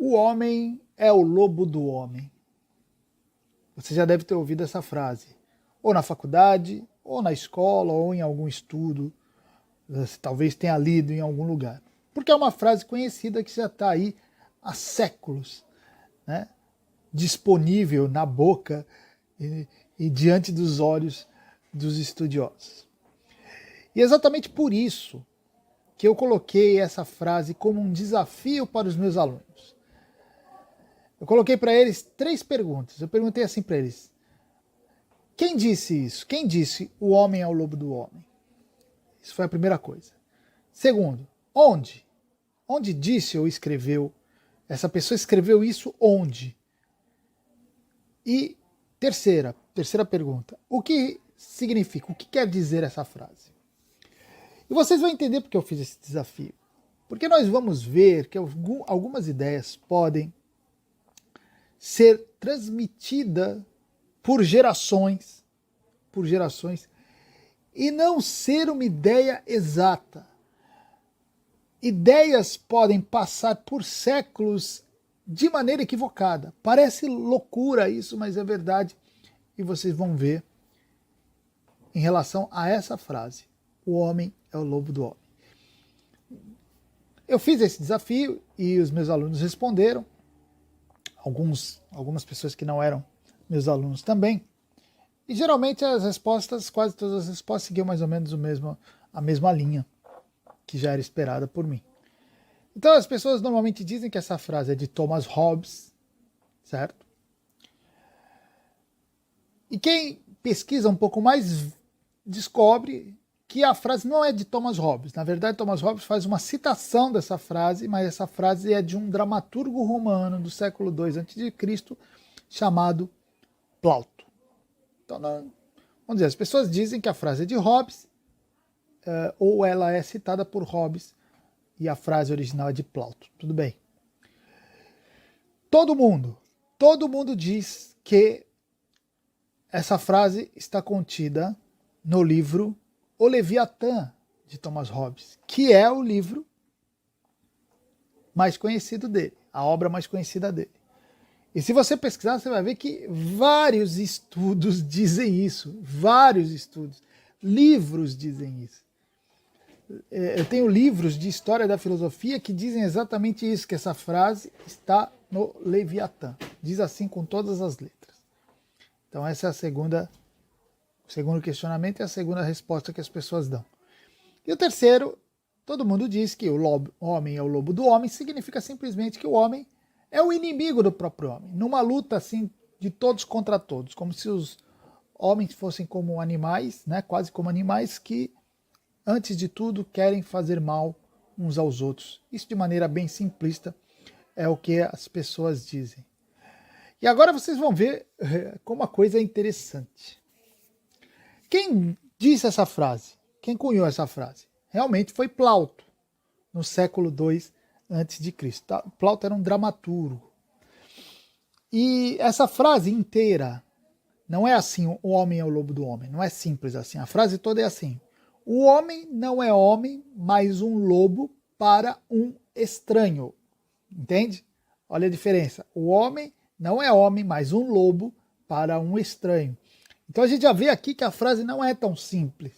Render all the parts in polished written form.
O homem é o lobo do homem. Você já deve ter ouvido essa frase, ou na faculdade, ou na escola, ou em algum estudo. Você talvez tenha lido em algum lugar. Porque é uma frase conhecida que já está aí há séculos, né? Disponível na boca e diante dos olhos dos estudiosos. E exatamente por isso que eu coloquei essa frase como um desafio para os meus alunos. Eu coloquei para eles 3 perguntas. Eu perguntei assim para eles: quem disse isso? Quem disse o homem é o lobo do homem? Isso foi a primeira coisa. Segundo, onde? Onde disse ou escreveu? Essa pessoa escreveu isso onde? E terceira pergunta, o que significa? O que quer dizer essa frase? E vocês vão entender porque eu fiz esse desafio. Porque nós vamos ver que algumas ideias podem ser transmitidas por gerações, e não ser uma ideia exata. Ideias podem passar por séculos de maneira equivocada. Parece loucura isso, mas é verdade. E vocês vão ver em relação a essa frase: o homem é o lobo do homem. Eu fiz esse desafio e os meus alunos responderam. Algumas pessoas que não eram meus alunos também. E geralmente as respostas, quase todas as respostas, seguiam mais ou menos a mesma linha que já era esperada por mim. Então as pessoas normalmente dizem que essa frase é de Thomas Hobbes, certo? E quem pesquisa um pouco mais descobre que a frase não é de Thomas Hobbes. Na verdade, Thomas Hobbes faz uma citação dessa frase, mas essa frase é de um dramaturgo romano do século II a.C., chamado Plauto. Então, vamos dizer, as pessoas dizem que a frase é de Hobbes, ou ela é citada por Hobbes, e a frase original é de Plauto. Tudo bem. Todo mundo diz que essa frase está contida no livro O Leviatã, de Thomas Hobbes, que é o livro mais conhecido dele, a obra mais conhecida dele. E se você pesquisar, você vai ver que vários estudos dizem isso, livros dizem isso. Eu tenho livros de história da filosofia que dizem exatamente isso, que essa frase está no Leviatã. Diz assim com todas as letras. Então essa é o segundo questionamento e a segunda resposta que as pessoas dão. E o terceiro, todo mundo diz que o homem é o lobo do homem, significa simplesmente que o homem é o inimigo do próprio homem, numa luta assim de todos contra todos, como se os homens fossem como animais, né, quase como animais que, antes de tudo, querem fazer mal uns aos outros. Isso de maneira bem simplista é o que as pessoas dizem. E agora vocês vão ver como a coisa é interessante. Quem disse essa frase? Quem cunhou essa frase? Realmente foi Plauto, no século II a.C. Plauto era um dramaturgo. E essa frase inteira não é assim: o homem é o lobo do homem. Não é simples assim. A frase toda é assim: o homem não é homem, mas um lobo para um estranho. Entende? Olha a diferença. O homem não é homem, mas um lobo para um estranho. Então a gente já vê aqui que a frase não é tão simples.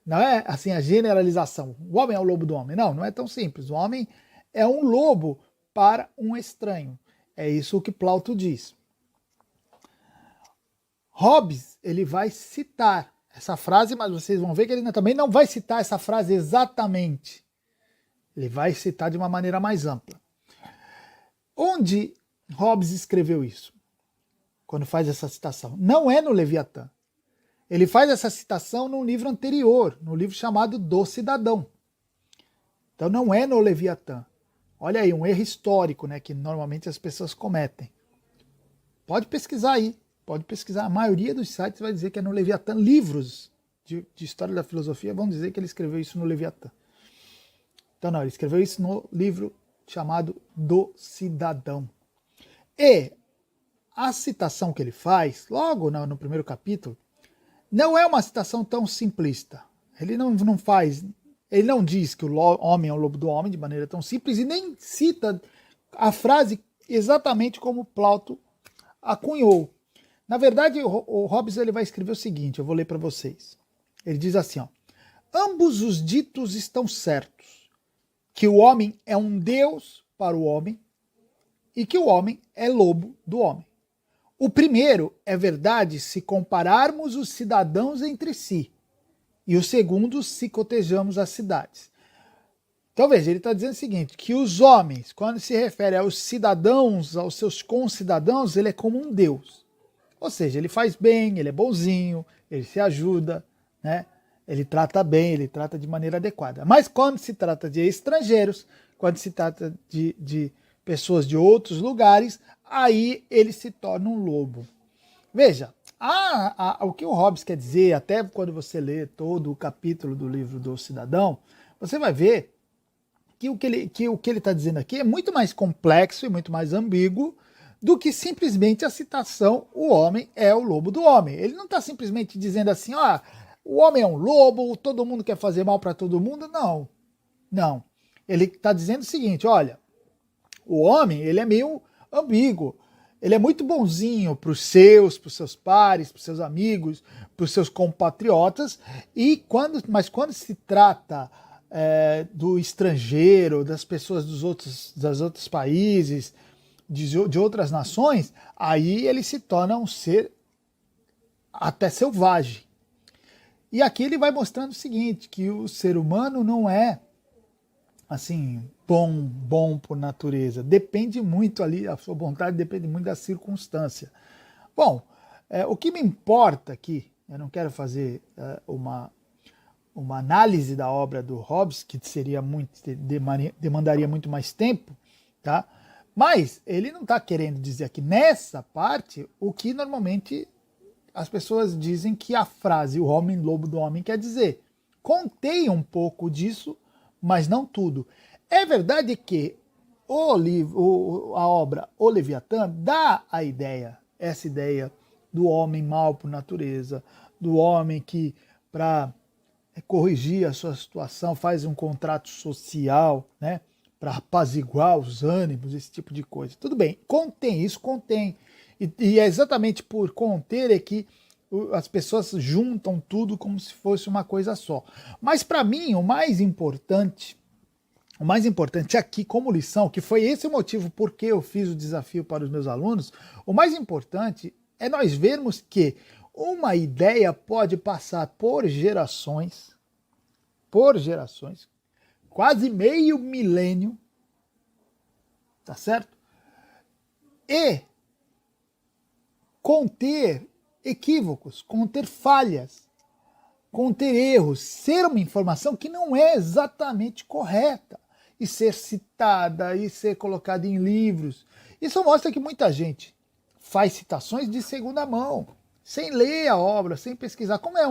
Não é assim a generalização. O homem é o lobo do homem. Não é tão simples. O homem é um lobo para um estranho. É isso que Plauto diz. Hobbes, ele vai citar essa frase, mas vocês vão ver que ele também não vai citar essa frase exatamente. Ele vai citar de uma maneira mais ampla. Onde Hobbes escreveu isso? Quando faz essa citação. Não é no Leviatã. Ele faz essa citação num livro anterior, no livro chamado Do Cidadão. Então não é no Leviatã. Olha aí, um erro histórico, né, que normalmente as pessoas cometem. Pode pesquisar aí, pode pesquisar. A maioria dos sites vai dizer que é no Leviatã. Livros de história da filosofia vão dizer que ele escreveu isso no Leviatã. Então não, ele escreveu isso no livro chamado Do Cidadão. E a citação que ele faz, logo no primeiro capítulo, não é uma citação tão simplista. Ele não diz que o homem é o lobo do homem de maneira tão simples e nem cita a frase exatamente como Plauto acunhou. Na verdade, o Hobbes ele vai escrever o seguinte, eu vou ler para vocês. Ele diz assim, ó, ambos os ditos estão certos, que o homem é um Deus para o homem e que o homem é lobo do homem. O primeiro é verdade se compararmos os cidadãos entre si, e o segundo se cotejamos as cidades. Então veja, ele está dizendo o seguinte, que os homens, quando se refere aos cidadãos, aos seus concidadãos, ele é como um Deus. Ou seja, ele faz bem, ele é bonzinho, ele se ajuda, né? Ele trata bem, ele trata de maneira adequada. Mas quando se trata de estrangeiros, quando se trata de pessoas de outros lugares, aí ele se torna um lobo. Veja, o que o Hobbes quer dizer, até quando você lê todo o capítulo do livro do Cidadão, você vai ver que o que ele está dizendo aqui é muito mais complexo e muito mais ambíguo do que simplesmente a citação o homem é o lobo do homem. Ele não está simplesmente dizendo assim, o homem é um lobo, todo mundo quer fazer mal para todo mundo. Não, não. Ele está dizendo o seguinte, olha, o homem ele é meio ambíguo, ele é muito bonzinho para os seus pares, para os seus amigos, para os seus compatriotas, mas quando se trata do estrangeiro, das pessoas dos outros países, de outras nações, aí ele se torna um ser até selvagem. E aqui ele vai mostrando o seguinte, que o ser humano não é assim bom por natureza. Depende muito ali, a sua vontade depende muito da circunstância. Bom, o que me importa aqui, eu não quero fazer uma análise da obra do Hobbes, que demandaria muito mais tempo, tá? Mas ele não está querendo dizer aqui nessa parte o que normalmente as pessoas dizem que a frase o homem lobo do homem quer dizer. Contém um pouco disso, mas não tudo. É verdade que a obra O Leviatã dá essa ideia do homem mau por natureza, do homem que para corrigir a sua situação faz um contrato social, né? Para apaziguar os ânimos, esse tipo de coisa. Tudo bem, contém. E é exatamente por conter é que as pessoas juntam tudo como se fosse uma coisa só. Mas para mim, o mais importante aqui como lição, que foi esse o motivo por que eu fiz o desafio para os meus alunos, o mais importante é nós vermos que uma ideia pode passar por gerações, quase meio milênio, tá certo? E conter equívocos, conter falhas, conter erros, ser uma informação que não é exatamente correta, e ser citada, e ser colocada em livros. Isso mostra que muita gente faz citações de segunda mão, sem ler a obra, sem pesquisar. Como é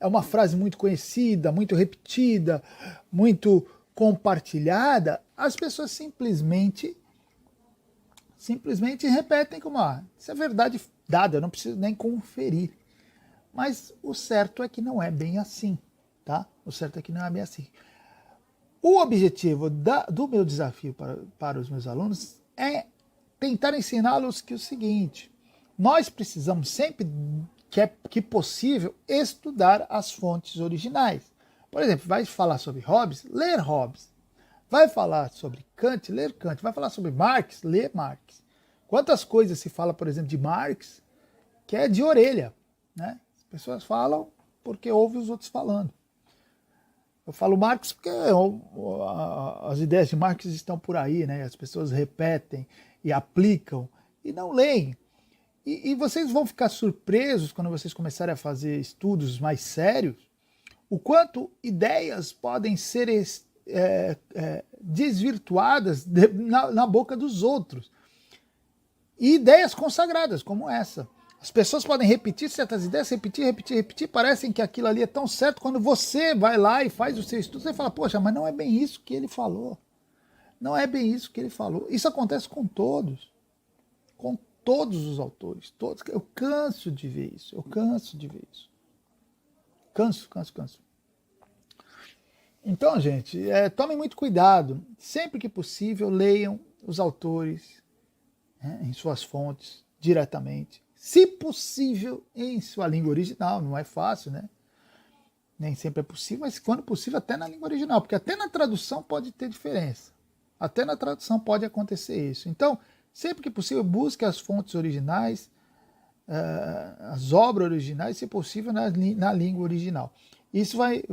uma frase muito conhecida, muito repetida, muito compartilhada, as pessoas simplesmente repetem como, isso é verdade dada, eu não preciso nem conferir. Mas o certo é que não é bem assim, tá? O certo é que não é bem assim. O objetivo do meu desafio para os meus alunos é tentar ensiná-los que é o seguinte, nós precisamos sempre, que possível, estudar as fontes originais. Por exemplo, vai falar sobre Hobbes, ler Hobbes. Vai falar sobre Kant, ler Kant. Vai falar sobre Marx, ler Marx. Quantas coisas se fala, por exemplo, de Marx, que é de orelha, né? As pessoas falam porque ouvem os outros falando. Eu falo Marx porque as ideias de Marx estão por aí, né? As pessoas repetem e aplicam e não leem. E vocês vão ficar surpresos quando vocês começarem a fazer estudos mais sérios, o quanto ideias podem ser desvirtuadas na boca dos outros. E ideias consagradas como essa. As pessoas podem repetir certas ideias, repetir, parecem que aquilo ali é tão certo, quando você vai lá e faz o seu estudo, você fala, poxa, mas não é bem isso que ele falou. Não é bem isso que ele falou. Isso acontece com todos os autores, todos. Eu canso de ver isso, Canso. Então, gente, tomem muito cuidado. Sempre que possível, leiam os autores né, em suas fontes, diretamente. Se possível, em sua língua original. Não é fácil, né? Nem sempre é possível, mas quando possível, até na língua original. Porque até na tradução pode ter diferença. Até na tradução pode acontecer isso. Então, sempre que possível, busque as fontes originais, as obras originais, se possível, na língua original. Isso vai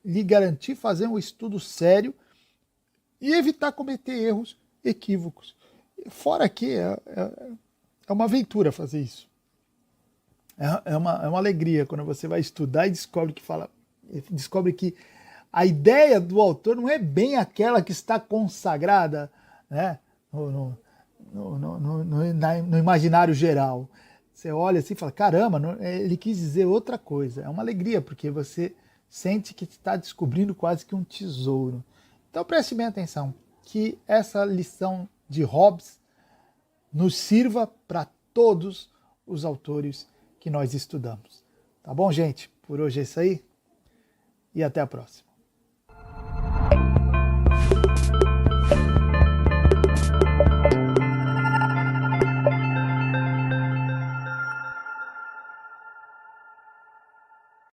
lhe garantir fazer um estudo sério e evitar cometer erros, equívocos. Fora que é uma aventura fazer isso. É uma alegria quando você vai estudar e descobre que a ideia do autor não é bem aquela que está consagrada, né, no imaginário geral. Você olha assim e fala, caramba, ele quis dizer outra coisa. É uma alegria, porque você sente que está descobrindo quase que um tesouro. Então preste bem atenção, que essa lição de Hobbes nos sirva para todos os autores que nós estudamos. Tá bom, gente? Por hoje é isso aí e até a próxima.